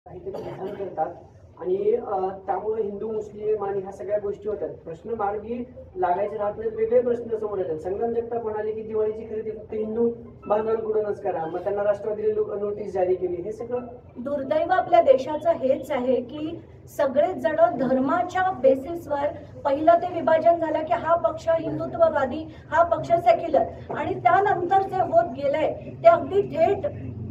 काहीतरी विधान करतात आणि त्यामुळे हिंदू मुस्लिम आणि ह्या सगळ्या गोष्टी होतात. प्रश्न मार्गी लागायचे राहत नाहीत, वेगळे प्रश्न समोर येतात. संग्राम जगताप म्हणाले की दिवाळीची खरेदी फक्त हिंदू बांधवांकडूनच करा, मग त्यांना राष्ट्रवादीने नोटीस जारी केली. हे सगळं दुर्दैव आपल्या देशाचं हेच आहे की सगळेच जण धर्माच्या बेसिसवर पहिलं ते विभाजन झालं की हा पक्ष हिंदुत्ववादी, हा पक्ष सेक्युलर, आणि त्यानंतर जे होत गेलंय ते अगदी थेट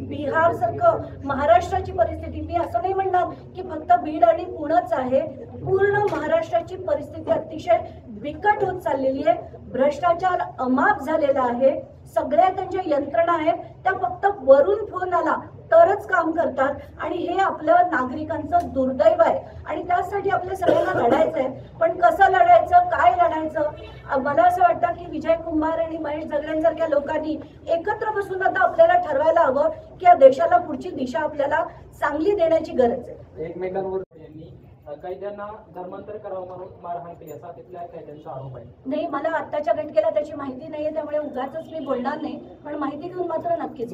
बिहार सारखं महाराष्ट्राची परिस्थिती. मी असं नाही म्हणणार की फक्त बीड आणि पुणेच आहे, पूर्ण महाराष्ट्राची परिस्थिती अतिशय बिकट होत चाललेली आहे. भ्रष्टाचार अमाप झालेला आहे. सगळ्या त्यांच्या यंत्रणा आहेत त्या फक्त वरून फोन आला तरच काम करतात, आणि हे आपलं नागरिकांचं दुर्दैव आहे. आणि त्यासाठी आपल्या सगळ्यांना लढायचं आहे. पण कसं लढायचं, काय लढायचं, मला असं वाटतं की विजय कुमार आणि महेश जगड्यांसारख्या लोकांनी एकत्र बसून आता आपल्याला ठरवायला हवं की या देशाला पुढची दिशा आपल्याला चांगली देण्याची गरज आहे. एकमेकांवर कैद्यांना धर्मांतर करावं म्हणून मारहाण केली असा तिथल्या कैद्यांचा आरोप आहे. नाही, मला आत्ताच्या घटनेला त्याची माहिती नाहीये, त्यामुळे उगाच मी बोलणार नाही, पण माहिती घेऊन मात्र नक्कीच.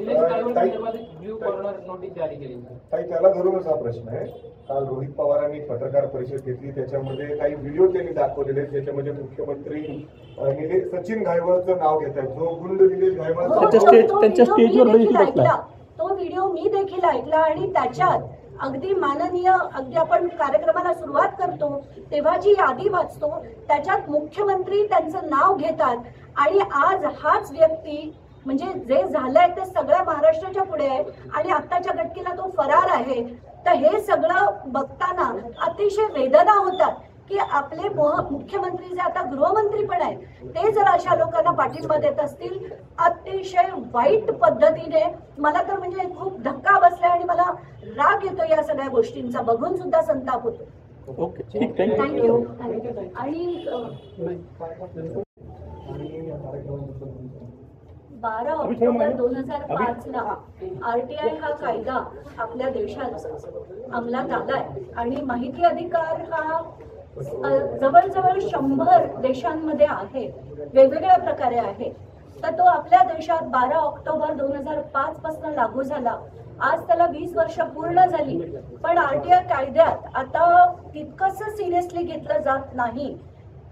नोटीस जारी केली. ताई, त्याला धरूनच हा प्रश्न आहे. काल रोहित पवारांनी पत्रकार परिषद घेतली, त्याच्यामध्ये काही व्हिडिओ त्यांनी दाखवलेले, त्याच्यामध्ये मुख्यमंत्री सचिन घायवळचं नाव घेत आहेत, जो गुंड निलेश घायवळ त्यांच्या स्टेजवर. तो व्हिडिओ मी देखील ऐकला आणि त्याच्यात अगदी माननीय, अगदी आपण कार्यक्रमाला सुरुवात करतो तेव्हा जी यादी वाचतो त्याच्यात मुख्यमंत्री त्यांचं नाव घेतात, आणि आज हाच व्यक्ती म्हणजे जे झालंय ते सगळ्या महाराष्ट्राच्या पुढे आहे आणि आत्ताच्या घटनेला तो फरार आहे. तर हे सगळं बघताना अतिशय वेदना होतात की आपले मुख्यमंत्री जे आता गृहमंत्री पण आहेत ते जर अशा लोकांना पाठिंबा देत असतील अतिशय वाईट पद्धतीने, मला तर म्हणजे खूप धक्का बसलाय आणि मला राग येतो या सगळ्या गोष्टींचा, बघून सुद्धा संताप होतो. ओके, ठीक, थँक्यू. आणि 12 ऑक्टोबर 2005 ला RTI हा कायदा आपल्या देशात अंमलात आलाय आणि माहिती अधिकार हा जवळजवळ 100 देशांमध्ये आहे, वेगवेगळ्या प्रकारे आहे. तर तो आपल्या देशात 12 ऑक्टोबर 2005 पासून लागू झाला. आज त्याला 20 वर्ष पूर्ण झाली, पण RTI कायद्यात आता तितकंसं सिरियसली घेतलं जात नाही.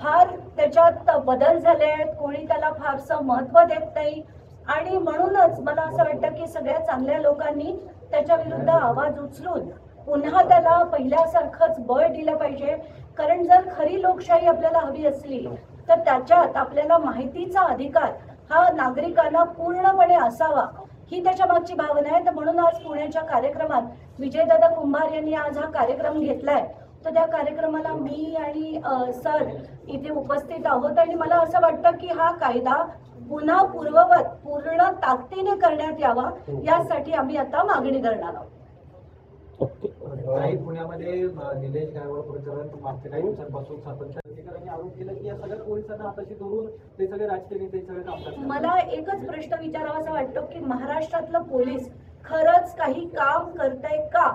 फार त्याच्यात बदल झाले आहेत, कोणी त्याला फारसं महत्त्व देत नाही, आणि म्हणूनच मला असं वाटतं की सगळ्या चांगल्या लोकांनी त्याच्या विरुद्ध आवाज उचलून पुन्हा त्याला पहिल्यासारखंच बळ दिलं पाहिजे. कारण जर खरी लोकशाही आपल्याला हवी असली तर त्याच्यात आपल्याला माहितीचा अधिकार हा नागरिकांना पूर्णपणे असावा, ही त्याच्या मागची भावना आहे. तर म्हणून आज पुण्याच्या कार्यक्रमात विजयदादा कुंभार यांनी आज हा कार्यक्रम घेतलाय. तर त्या कार्यक्रमाला मी आणि सर इथे उपस्थित आहोत, आणि मला असं वाटतं की हा कायदा पुन्हा पूर्ववत पूर्ण ताकदीने करण्यात यावा, यासाठी आम्ही आता मागणी करणार आहोत. पुण्यामध्ये निलेश घायवळ प्रकरण मागच्या काही दिवसांपासून सातत्याने आरोप केला की या सगळ्या पोलिसांना हाताशी धरून ते सगळे राजकीय नेते सगळे काम करतात. मला एकच प्रश्न विचारावासा वाटतो की महाराष्ट्रातलं पोलीस खरंच काही काम करतंय का?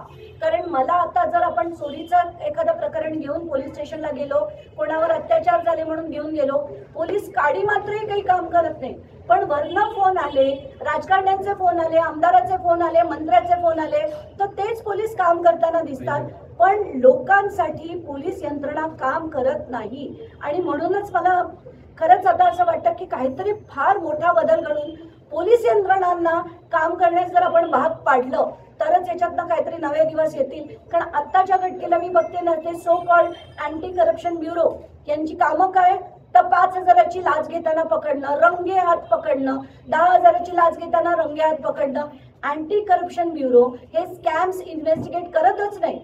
कारण मला आता जर आपण चोरीचं एखादं प्रकरण घेऊन पोलीस स्टेशनला गेलो, कोणावर अत्याचार झाले म्हणून घेऊन गेलो, पोलीस काडी मात्रही काही काम करत नाही. पण वरनं फोन आले, राजकारण्यांचे फोन आले, आमदाराचे फोन आले, मंत्र्याचे फोन आले, तर तेच पोलीस काम करताना दिसतात. पण लोकांसाठी पोलीस यंत्रणा काम करत नाही, आणि म्हणूनच मला खरंच आता असं वाटतं की काहीतरी फार मोठा बदल घडून पोलीस यंत्रणांना काम करण्यास जर आपण भाग पाडलं तरच याच्यातनं काहीतरी नवे दिवस येतील. कारण आत्ताच्या घटनेला मी बघते ना, ते so called anti corruption bureau यांची कामं काय, तर 5,000ची लाच घेताना पकडणं, रंगे हात पकडणं, 10,000ची लाच घेताना रंगे हात पकडणं. अँटी करप्शन ब्युरो हे स्कॅम्स इन्व्हेस्टिगेट करतच नाही.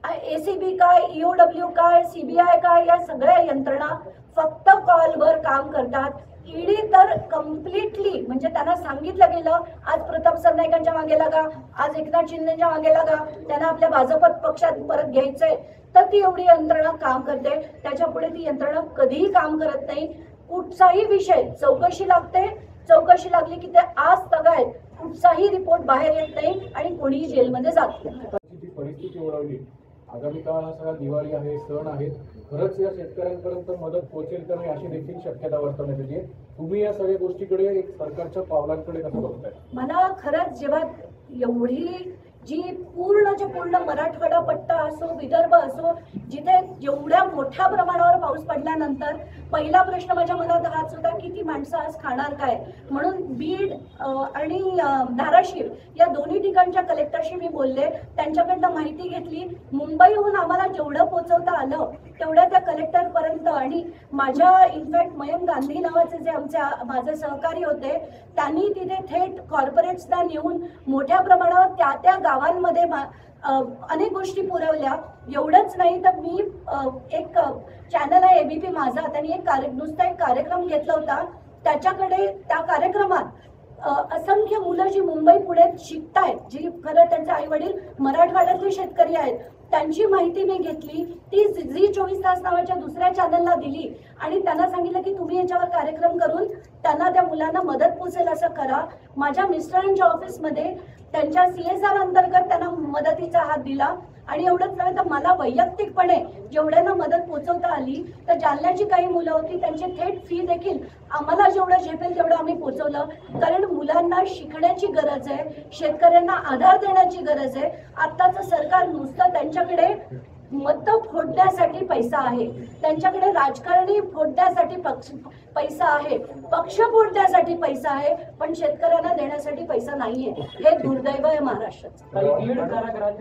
ACB काय, EOW काय, CBI काय, या सगळ्या यंत्रणा फक्त कॉलवर काम करतात. ईडी तर कम्प्लिटली म्हणजे त्यांना सांगितलं गेलं आज प्रताप सरनाईकांच्या मागे लागा, आज एकनाथ शिंदेच्या मागे लागा, त्यांना आपल्या भाजप पक्षात परत घ्यायचंय, तर ती एवढी यंत्रणा काम करते. त्याच्या पुढे ती यंत्रणा कधीही काम करत नाही. कुठचाही विषय चौकशी लागते, चौकशी लागली की ते आज तगायत, कुठचाही रिपोर्ट बाहेर येत नाही आणि कोणीही जेलमध्ये जात नाही. परिस्थिती ओढवली, आगामी काळ हा सगळा दिवाळी आहे, सण आहेत, खरंच या शेतकऱ्यांपर्यंत मदत पोहोचेल का नाही अशी देखील शक्यता वर्तवण्यात येते. तुम्ही या सगळ्या गोष्टीकडे एक सरकारच्या पावलांकडे कसं बघताय? मला खरंच जेव्हा एवढी जी पूर्ण जे पूर्ण मराठवाडा पट्टा असो, विदर्भ असो, जिथे एवढ्या मोठ्या प्रमाणावर पाऊस पडल्यानंतर पहिला प्रश्न माझ्या मनात हाच होता की ती माणसं आज खाणार काय. म्हणून बीड आणि धाराशिव या दोन्ही ठिकाणच्या कलेक्टरशी मी बोलले, त्यांच्याकडनं माहिती घेतली. मुंबईहून आम्हाला जेवढं पोहोचवता आलं तेवढ्या त्या कलेक्टरपर्यंत, आणि माझ्या इनफॅक्ट मयंक गांधी नावाचे जे माझे सहकारी होते त्यांनी तिथे थेट कॉर्पोरेट्सना नेऊन मोठ्या प्रमाणावर त्या गावांमध्ये अनेक गोष्टी पुरवल्या. एवढंच नाही तर मी एक चॅनल आहे ABP माझा, त्यांनी नुसता एक कार्यक्रम घेतला होता. त्याच्याकडे त्या कार्यक्रमात असंख्य मुलं जी मुंबई पुण्यात शिकतायत, जी खरं त्यांचे आई वडील मराठवाड्यातले शेतकरी आहेत, त्यांची माहिती मी घेतली. ती झी 24 तास नावाच्या दुसऱ्या चॅनलला दिली आणि त्यांना सांगितलं की तुम्ही याच्यावर कार्यक्रम करून त्यांना, त्या मुलांना मदत पोचेल असं करा. माझ्या मिस्टरांच्या ऑफिसमध्ये त्यांच्या CSR अंतर्गत त्यांना मदतीचा हात दिला. आणि एवढंच नव्हे तर मला वैयक्तिकपणे जेवढ्यांना मदत पोचवता आली, तर जालन्याची काही मुलं होती त्यांची थेट फी देखील आम्हाला जेवढं झेपेल तेवढं आम्ही पोचवलं. कारण मुलांना शिकण्याची गरज आहे, शेतकऱ्यांना आधार देण्याची गरज आहे. आत्ताचं सरकार नुसतं त्यांच्याकडे मतं फोडण्यासाठी पैसा आहे, त्यांच्याकडे राजकारणी फोडण्यासाठी पैसा आहे, पक्ष फोडण्यासाठी पैसा आहे, पण शेतकऱ्यांना देण्यासाठी पैसा नाहीये. हे दुर्दैव आहे महाराष्ट्राचं.